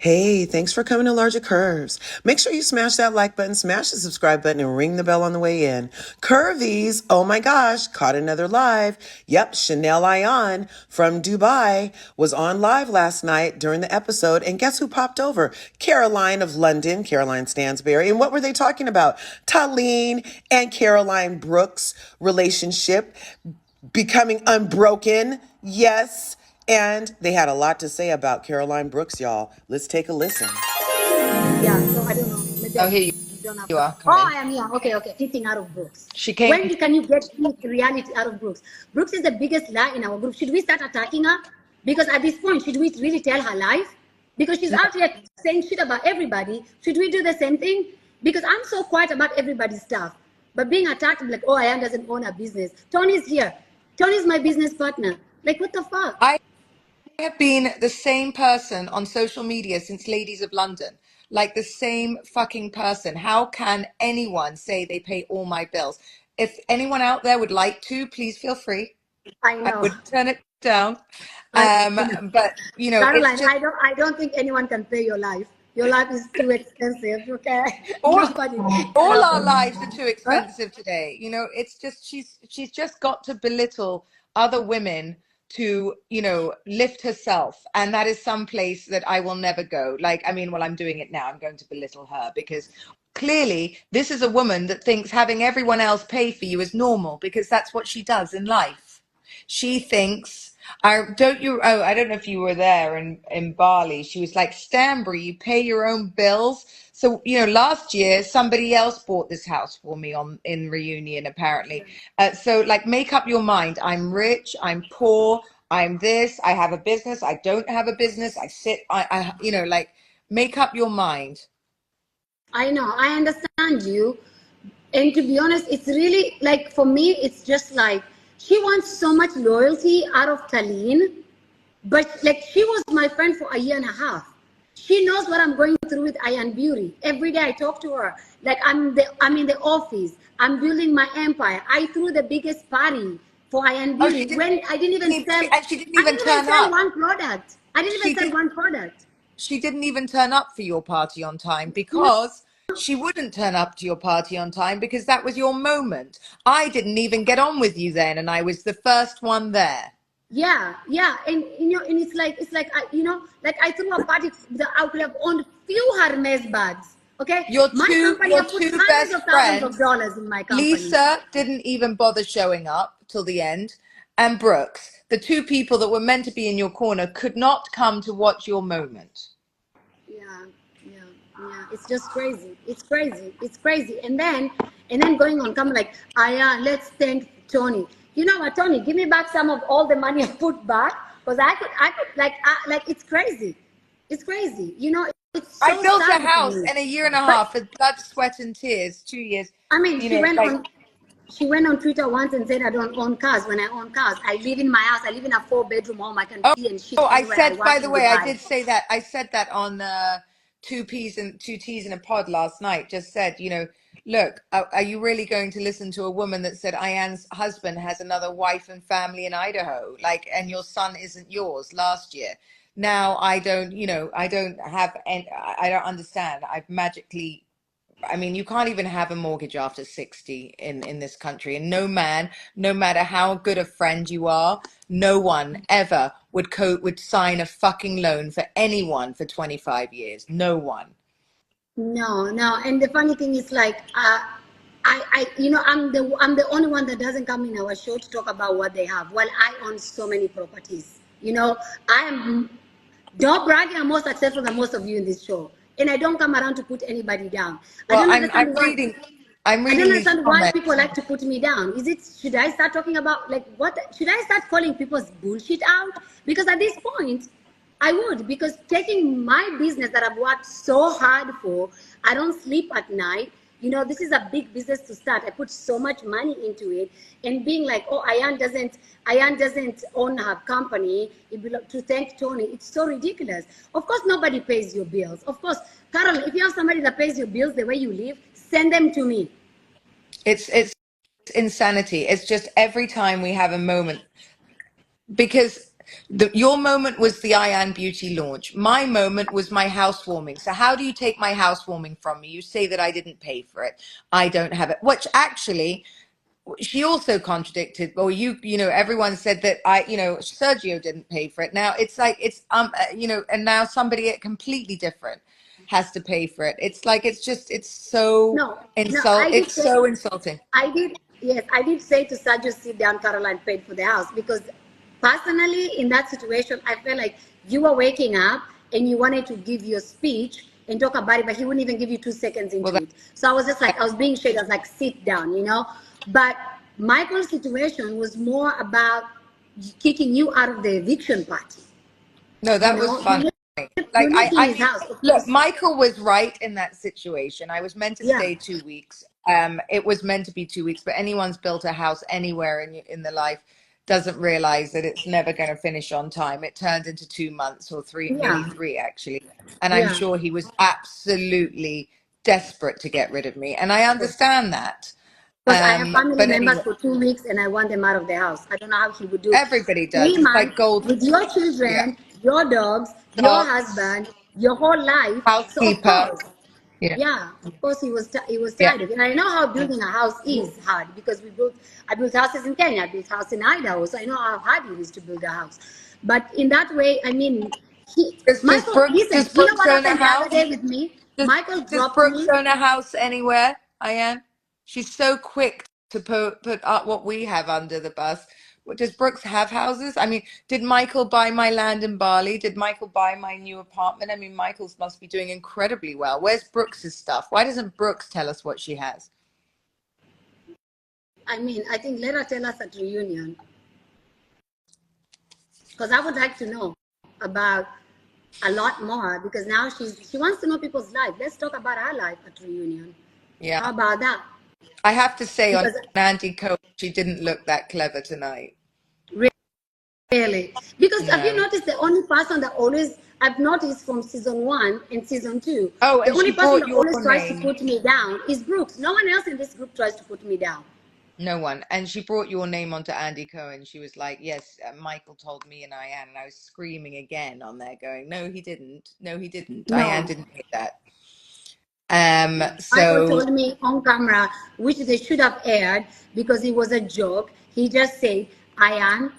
Hey, thanks for coming to LRGA Curves. Make sure you smash that like button, smash the subscribe button, and ring the bell on the way in. Curvies, oh my gosh, caught another live. Yep, Chanel Ayan from Dubai was on live last night during the episode, and guess who popped over? Caroline of London, Caroline Stansberry. And what were they talking about? Taleen and Caroline Brooks relationship becoming unbroken. Yes. And they had a lot to say about Caroline Brooks, y'all. Let's take a listen. Yeah, so I don't know. Maybe Oh, here you, don't have you are. Oh, I am here. Okay, okay. Eating out of Brooks. She came. When can you get reality out of Brooks? Brooks is the biggest lie in our group. Should we start attacking her? Because at this point, should we really tell her life? Because she's out here saying shit about everybody. Should we do the same thing? Because I'm so quiet about everybody's stuff. But being attacked, I'm like, oh, Ayan doesn't own a business. Tony's here. Tony's my business partner. Like, what the fuck? I have been the same person on social media since Ladies of London. Like the same fucking person. How can anyone say they pay all my bills? If anyone out there would like to, please feel free. I I know. would turn it down. I know. But you know, Caroline, it's just I don't think anyone can pay your life. Your life is too expensive, okay? all Nobody can. our lives are too expensive today. You know, it's just she's just got to belittle other women to, you know, lift herself, and that is some place that I will never go. Like, I mean, well, I'm doing it now. I'm going to belittle her because clearly this is a woman that thinks having everyone else pay for you is normal because that's what she does in life. She thinks, I don't you oh, I don't know if you were there in Bali. She was like, Stanbury, you pay your own bills. So, you know, last year somebody else bought this house for me on in Reunion, apparently. So like, make up your mind. I'm rich, I'm poor, I'm this, I have a business, I don't have a business, I you know, like, make up your mind. I know, I understand you. And to be honest, it's really like for me, it's just like she wants so much loyalty out of Taleen, but like she was my friend for a year and a half. She knows what I'm going through with Ayan Beauty. Every day I talk to her. Like I'm in the office. I'm building my empire. I threw the biggest party for Ayan Oh, Beauty when I didn't even sell. and she didn't I even didn't even turn sell up. one product. I didn't even She sell did one product. she didn't even turn up for your party on time because she wouldn't turn up to your party on time because that was your moment. I didn't even get on with you then, and I was the first one there. Yeah, yeah, and you know, and it's like you know, like I threw a party that I could have owned few Hermes bags. Okay, my company, I Your put two hundreds best of thousands of friends, dollars in my company. Lisa didn't even bother showing up till the end, and Brooks, the two people that were meant to be in your corner, could not come to watch your moment. Yeah, yeah, yeah. It's just crazy. It's crazy. It's crazy. And then going on, come like, let's thank Tony. You know what, Tony? Give me back some of all the money I put back, because I could like it's crazy. It's crazy. You know, it's I so built a sad for house me. in a year and a But half with blood, sweat, and tears, 2 years. I mean, You know, like, she went on Twitter once and said, I don't own cars. When I own cars, I live in my house. I live in a 4-bedroom home. I can oh, pee and shit oh, I anywhere I said, by want the in way, I Dubai. did say that. I said that on two T's in a pod last night. Just said, you know, look, are you really going to listen to a woman that said Ayan's husband has another wife and family in Idaho, like, and your son isn't yours last year? Now I don't, you know, I don't have, and I don't understand. I've magically. I mean, you can't even have a mortgage after 60 in this country. And no man, no matter how good a friend you are, no one ever would sign a fucking loan for anyone for 25 years. No one. No, no. And the funny thing is like, you know, I'm the only one that doesn't come in our show to talk about what they have. Well, I own so many properties. You know, I am, don't brag, I'm more successful than most of you in this show. And I don't come around to put anybody down. I Well, don't I'm understand why. I'm I don't reading these understand why comments. people like to put me down. Should I start talking about like what, should I start calling people's bullshit out? Because at this point, I would, because taking my business that I've worked so hard for, I don't sleep at night. You know, this is a big business to start. I put so much money into it, and being like, oh, Ayan doesn't own her company. It belongs to thank Tony. It's so ridiculous. Of course, nobody pays your bills. Of course, Carol, if you have somebody that pays your bills the way you live, send them to me. It's insanity. It's just every time we have a moment, because Your moment was the Ayan Beauty launch. My moment was my housewarming. So how do you take my housewarming from me? You say that I didn't pay for it. I don't have it. Which actually, she also contradicted. Or everyone said that Sergio didn't pay for it. Now it's like and now somebody completely different has to pay for it. It's like it's so No, I did It's say, so insulting. yes, I did say to Sergio, sit down, Caroline paid for the house, because personally, in that situation, I felt like you were waking up and you wanted to give your speech and talk about it, but he wouldn't even give you 2 seconds into it. So I was just like, I was being shady. I was like, sit down. But Michael's situation was more about kicking you out of the eviction party. No, that was fun. Like his house, look, Michael was right in that situation. I was meant to Yeah. stay 2 weeks. It was meant to be 2 weeks, but anyone's built a house anywhere in the life doesn't realize that it's never going to finish on time. It turned into 2 months or maybe 3 actually. And I'm sure he was absolutely desperate to get rid of me. And I understand that. Because I have family members anyway, for 2 weeks and I want them out of the house. I don't know how he would do everybody does. 3 It's months like gold with your children, your dogs, your dogs, husband, your whole life. So of housekeeper. course, Yeah. of course he was Yeah. tired of it. And I know how building a house is hard, because I built houses in Kenya, I built house in Idaho, so I know how hard it is to build a house. But in that way, I mean, Michael, listen, you know what happened the other day with me? Michael Does dropped Brooks me. own a house anywhere, Ayan? She's so quick to put up what we have under the bus. Does Brooks have houses? I mean, did Michael buy my land in Bali? Did Michael buy my new apartment? I mean, Michael's must be doing incredibly well. Where's Brooks's stuff? Why doesn't Brooks tell us what she has? I mean, I think let her tell us at reunion. Because I would like to know about a lot more, because now she wants to know people's life. Let's talk about her life at reunion. Yeah. How about that? I have to say, Because, on Andy Cohen, she didn't look that clever tonight. Really? Because have you noticed the only person that I've noticed from season 1 and season 2, Oh, the and only she person brought that your always tries to name. put me down is Brooks. No one else in this group tries to put me down. No one. And she brought your name onto Andy Cohen. She was like, yes, Michael told me and Ayan. And I was screaming again on there going, no, he didn't. No, he didn't. No. Ayan didn't hit that. Michael told me on camera, which they should have aired because it was a joke. He just said, Ayan,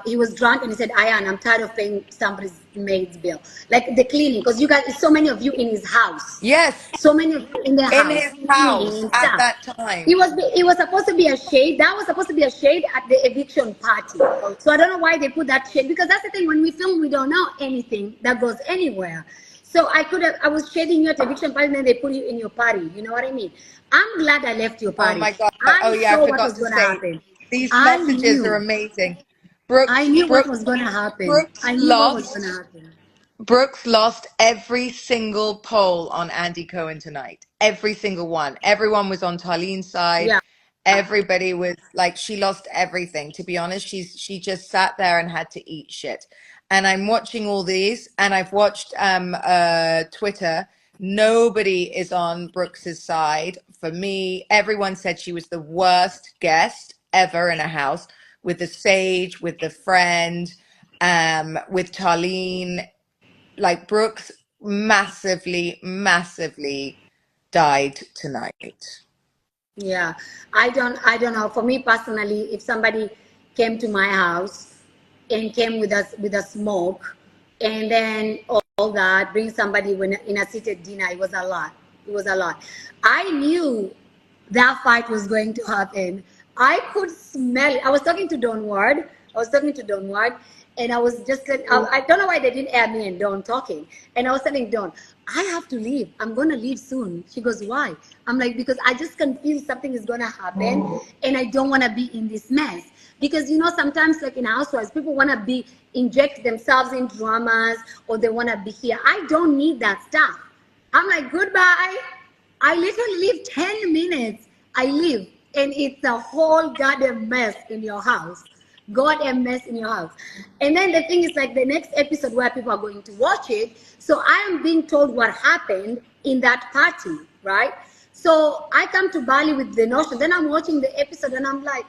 he was drunk and he said, Ayan, I'm tired of paying somebody's maid's bill. Like the cleaning, because you guys, so many of you in his house. Yes. So many of you in the In house. his house at that time. It was supposed to be a shade. That was supposed to be a shade at the eviction party. So I don't know why they put that shade, because that's the thing. When we film, we don't know anything that goes anywhere. So I was shading you at eviction party, and then they put you in your party. You know what I mean? I'm glad I left your party. Oh my God. I I saw what forgot was to going to say. happen. These messages are amazing. I knew what was going to happen. I knew what was going to happen. Brooks lost every single poll on Andy Cohen tonight. Every single one. Everyone was on Talean's side. Yeah. Everybody was like, she lost everything. To be honest, she just sat there and had to eat shit. And I'm watching all these, and I've watched Twitter. Nobody is on Brooks's side. For me, everyone said she was the worst guest ever in a house, with the sage, with the friend, with Taleen. Like, Brooks massively died tonight. Yeah, I don't know. For me personally, if somebody came to my house and came with a smoke, and then all that, bring somebody in a seated dinner, it was a lot. It was a lot. I knew that fight was going to happen. I could smell it. I was talking to Don Ward. And I was just like, I don't know why they didn't air me and Dawn talking. And I was telling Dawn, I have to leave. I'm going to leave soon. She goes, why? I'm like, because I just can feel something is going to happen and I don't want to be in this mess. Because, sometimes like in Housewives, people want to inject themselves in dramas, or they want to be here. I don't need that stuff. I'm like, goodbye. I literally leave 10 minutes. I leave and it's a whole goddamn mess in your house. Goddamn mess in your house. And then the thing is, like, the next episode where people are going to watch it, so I am being told what happened in that party, right? So I come to Bali with the notion, then I'm watching the episode and I'm like,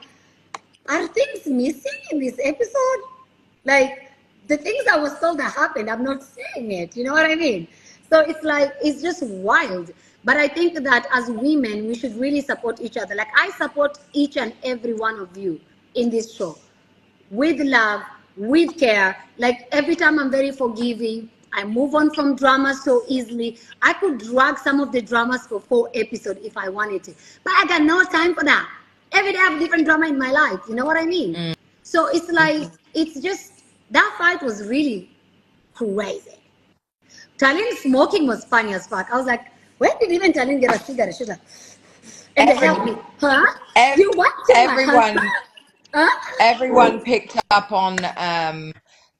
are things missing in this episode? Like the things I was told that happened, I'm not saying it. You know what I mean? So it's like, it's just wild. But I think that as women, we should really support each other. Like I support each and every one of you in this show with love, with care. Like every time I'm very forgiving. I move on from drama so easily. I could drag some of the dramas for 4 episodes if I wanted to. But I got no time for that. Every day I have different drama in my life. You know what I mean? So it's like, it's just, that fight was really crazy. Taleen smoking was funny as fuck. I was like, where did even Taleen get a cigarette? She's like, and they helped me. Huh? You what? Everyone picked up on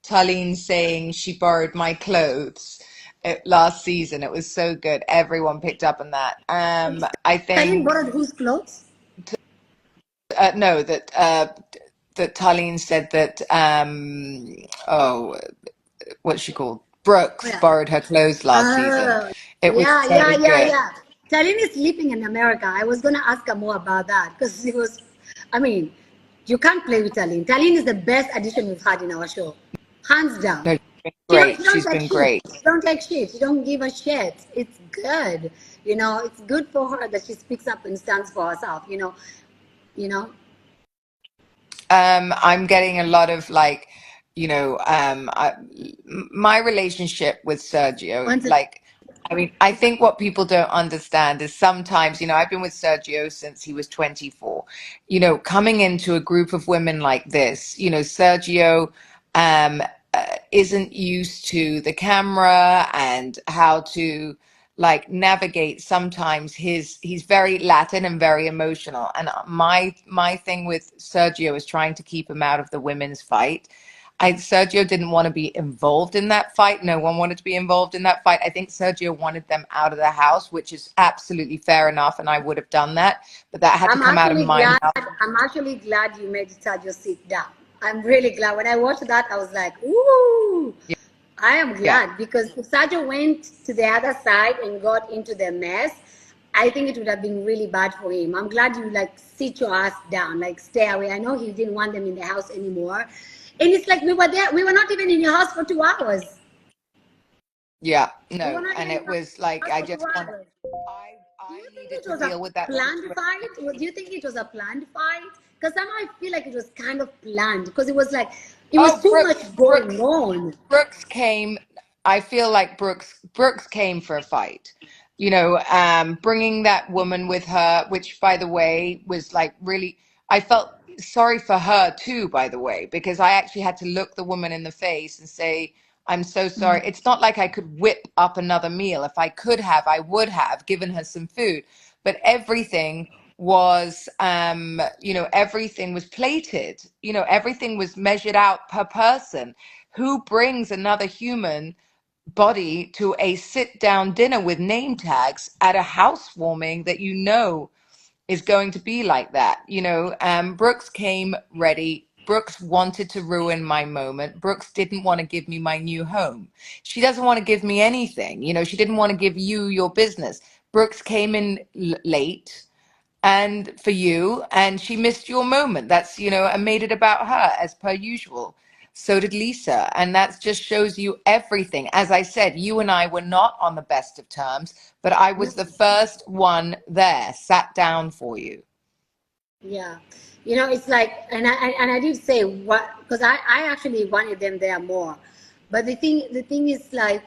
Taleen saying she borrowed my clothes last season. It was so good. Everyone picked up on that. I think Taleen borrowed whose clothes? No, that Taleen said that what's she called? Brooks borrowed her clothes last season. It was so good. Taleen is sleeping in America. I was gonna ask her more about that because it was, I mean, you can't play with Taleen. Taleen is the best addition we've had in our show, hands down. No, great. She's been great. She don't take shit. She don't give a shit. It's good. You know, it's good for her that she speaks up and stands for herself. You know. I'm getting a lot of like, my relationship with Sergio, like, I mean, I think what people don't understand is sometimes, I've been with Sergio since he was 24, coming into a group of women like this, Sergio isn't used to the camera and how to like navigate. Sometimes he's very Latin and very emotional, and my thing with Sergio is trying to keep him out of the women's fight. Sergio didn't want to be involved in that fight. No one wanted to be involved in that fight. I think Sergio wanted them out of the house, which is absolutely fair enough, and I would have done that, but that had to come out of my mouth. I'm actually glad you made Sergio sit down. I'm really glad. When I watched that, I was like, ooh. Yeah. I am glad because if Sergio went to the other side and got into the mess, I think it would have been really bad for him. I'm glad you like sit your ass down, like stay away. I know he didn't want them in the house anymore. And it's like we were there. We were not even in your house for 2 hours. Yeah, no, and it was like I just want. I needed to deal with that. Planned fight? Do you think it was a planned fight? Because somehow I feel like it was kind of planned because it was like it was too much going on. Brooks came. I feel like Brooks came for a fight. Bringing that woman with her, which by the way was like really. I felt sorry for her too, by the way, because I actually had to look the woman in the face and say, I'm so sorry. It's not like I could whip up another meal. If I could have, I would have given her some food. But everything was, everything was plated. Everything was measured out per person. Who brings another human body to a sit-down dinner with name tags at a housewarming that is going to be like that? Brooks came ready. Brooks wanted to ruin my moment. Brooks didn't want to give me my new home. She doesn't want to give me anything. She didn't want to give you your business. Brooks came in late and for you, and she missed your moment. That's, and made it about her as per usual. So did Lisa. And that just shows you everything. As I said, you and I were not on the best of terms, but I was the first one there, sat down for you. Yeah. It's like, and I did say what, because I actually wanted them there more. But the thing is like,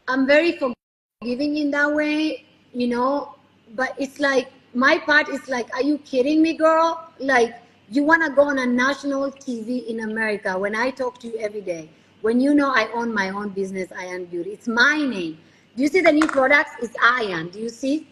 I'm very forgiving in that way, but it's like, my part is like, are you kidding me, girl? Like, you want to go on a national TV in America when I talk to you every day, when I own my own business, Ayan Beauty. It's my name. Do you see the new products? It's Ayan. Do you see?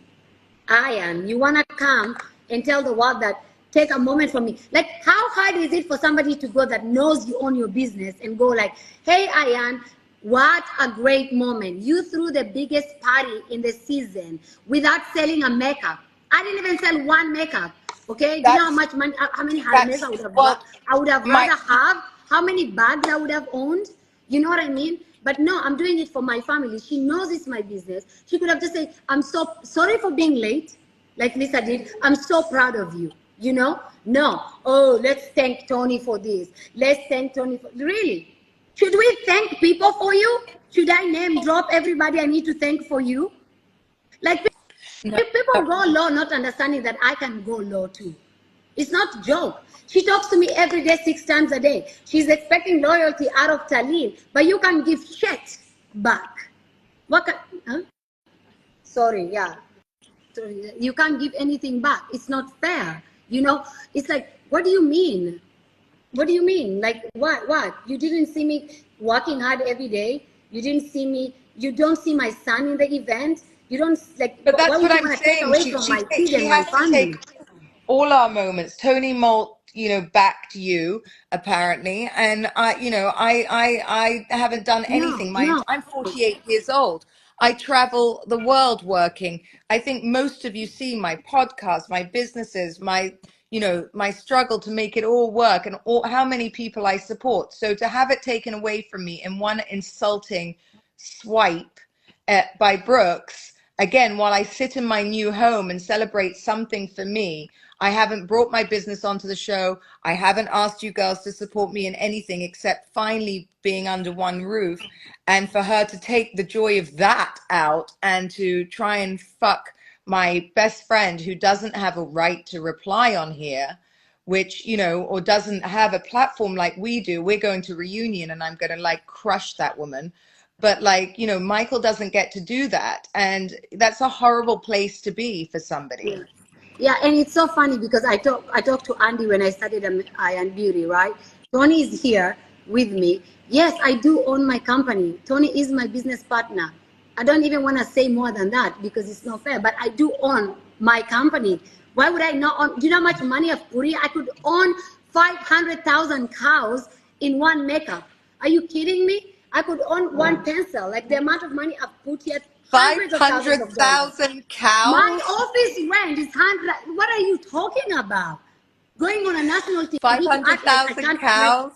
Ayan. You want to come and tell the world that, take a moment from me. Like, how hard is it for somebody to go that knows you own your business and go like, hey, Ayan, what a great moment. You threw the biggest party in the season without selling a makeup. I didn't even sell one makeup. Okay, do you know how much money, how many handbags I would have bought? I would have rather have how many bags I would have owned. You know what I mean? But no, I'm doing it for my family. She knows it's my business. She could have just said, I'm so sorry for being late, like Lisa did. I'm so proud of you. You know, no. Oh, let's thank Tony for this. Let's thank Tony for really. Should we thank people for you? Should I name drop everybody I need to thank for you? Like No. people go low, not understanding that I can go low too. It's not a joke. She talks to me every day, 6 times a day. She's expecting loyalty out of Taleen, but you can give shit back. What can, huh? Sorry, yeah. Sorry, you can't give anything back. It's not fair. You know, it's like, what do you mean? What do you mean? Like, what? You didn't see me working hard every day. You didn't see me. You don't see my son in the event. You don't, like, But why that's would what you I'm want to take saying. away from my kids She and my has to take family? all our moments. Tony Molt, you know, backed you apparently, and I haven't done No, anything. no. I'm 48 years old. I travel the world working. I think most of you see my podcast, my businesses, my struggle to make it all work, and how many people I support. So to have it taken away from me in one insulting swipe by Brooks, again, while I sit in my new home and celebrate something for me, I haven't brought my business onto the show. I haven't asked you girls to support me in anything except finally being under one roof. And for her to take the joy of that out and to try and fuck my best friend who doesn't have a right to reply on here, which, or doesn't have a platform like we do. We're going to reunion and I'm going to like crush that woman. But like, Michael doesn't get to do that. And that's a horrible place to be for somebody. Yeah. Yeah, and it's so funny because I talked to Andy when I started Ayan Beauty, right? Tony is here with me. Yes, I do own my company. Tony is my business partner. I don't even want to say more than that because it's not fair, but I do own my company. Why would I not own? Do you know how much money I've put in? I could own 500,000 cows in one makeup. Are you kidding me? I could own one pencil. Like the amount of money I've put here, hundreds of thousands of dollars. 500,000 My cows? office rent is 100. What are you talking about? Going on a national TV to act like I 500,000 can't make. cows?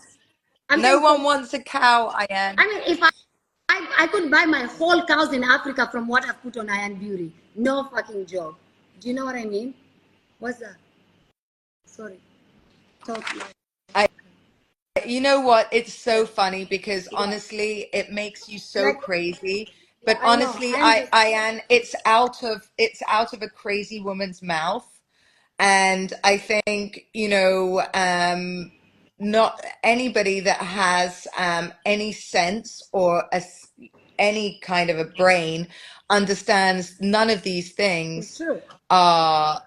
I'm No saying one for. wants a cow, Ayan. I mean, if I could buy my whole cows in Africa from what I've put on Ayan Beauty. No fucking joke. Do you know what I mean? What's that? Sorry. Totally. You know what? It's so funny because honestly, it makes you so Like, crazy. yeah, But I know. honestly, I'm just. Ayan, it's out of a crazy woman's mouth. And I think, not anybody that has any sense or any kind of a brain understands none of these It's things true. are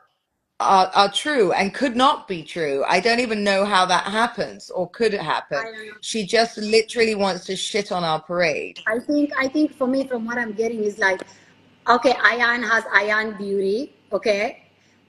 are true and could not be true. I don't even know how that happens or could it I happen. don't know. She just literally wants to shit on our parade. I think for me, from what I'm getting is like, okay, Ayan has Ayan Beauty. Okay.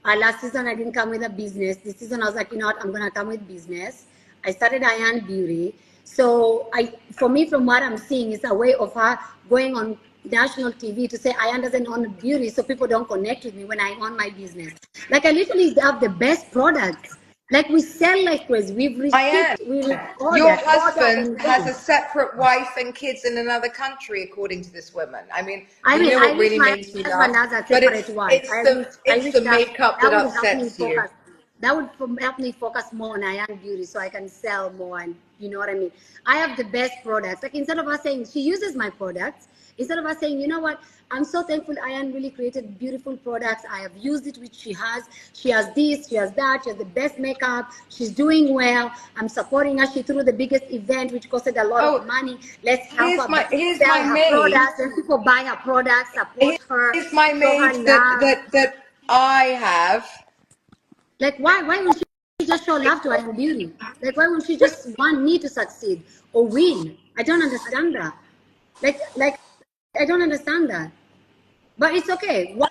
Last season I didn't come with a business. This season I was like, you know what, I'm gonna come with business. I started Ayan Beauty. So for me, from what I'm seeing, it's a way of her going on national TV to say Ayan doesn't own beauty, so people don't connect with me when I own my business. Like I literally have the best products. Like we sell like crazy. We've Ayan, received, we your ordered husband and has a done. separate wife and kids in another country, according to this woman. I mean, I mean, I what wish really my makes me husband laugh? has a But separate wife. I it's wish the that makeup that that would help me upsets you. focus. That would help me focus more on Ayan Beauty, so I can sell more. And you know what I mean. I have the best products. Like instead of us saying she uses my products, instead of us saying, you know what, I'm so thankful Ayan really created beautiful products. I have used it, which she has. She has this, she has that. She has the best makeup. She's doing well. I'm supporting her. She threw the biggest event, which costed a lot of Oh, money. Let's help here's her my here's sell my her maid. products. When people buy her products, support her, Here's my show her maid love. that I have. Like why would she just show love to Ayan Beauty? Like why would she just want me to succeed or win? I don't understand that. Like I don't understand that. But it's okay. One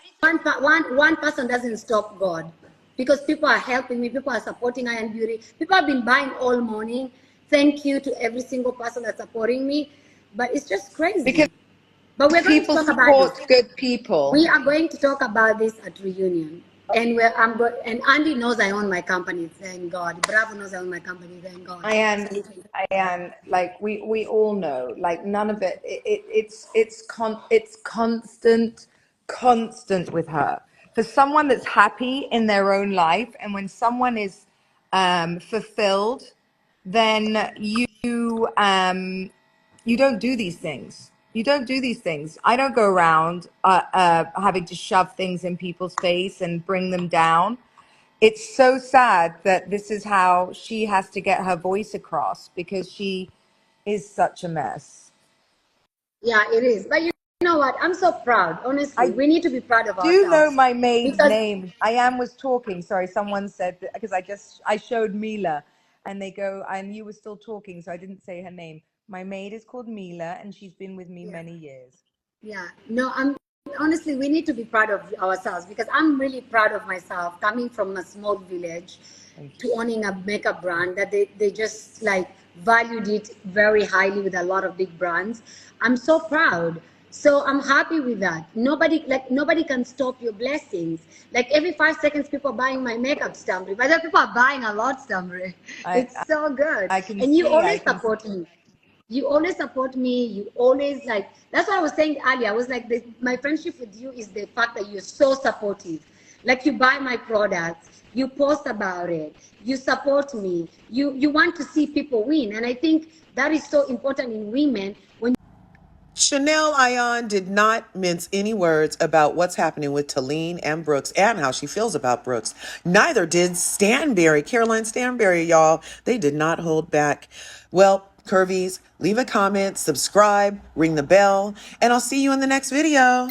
person doesn't stop God, because people are helping me. People are supporting Ayan Beauty. People have been buying all morning. Thank you to every single person that's supporting me. But it's just Because crazy. But we're going to people talk about this. support good people. We are going to talk about this at reunion. And and Andy knows I own my company, thank God. Bravo knows I own my company, thank God. I am like we all know, like none of it, it's constant with her. for someone that's happy in their own life, and when someone is fulfilled, then you don't do these things. You don't do these things. I don't go around having to shove things in people's face and bring them down. It's so sad that this is how she has to get her voice across, because she is such a mess. Yeah, it is. But you know what? I'm so proud. Honestly, I we need to be proud of do know ourselves my maid's because name. Ayan was talking. Sorry, someone said that, because I showed Mila, and they go, and you were still talking, so I didn't say her name. My maid is called Mila, and she's been with me yeah, many years. yeah. No, I'm honestly, we need to be proud of ourselves because I'm really proud of myself coming from a small village Thank you. to owning a makeup brand that they just like valued it very highly with a lot of big brands. I'm so proud. So I'm happy with that. Nobody can stop your blessings. Like every 5 seconds, people are buying my makeup, Stanbury. But other people are buying a lot, Stanbury. I It's so good. I can And you see. I always can. support me. You always support me. You always like. That's what I was saying earlier. I was like, my friendship with you is the fact that you're so supportive. Like you buy my products, you post about it, you support me. You want to see people win, and I think that is so important in women. When Chanel Ayan did not mince any words about what's happening with Taleen and Brooks and how she feels about Brooks. Neither did Stanberry, Caroline Stanberry, y'all. They did not hold back. Well, Curvies, leave a comment, subscribe, ring the bell, and I'll see you in the next video.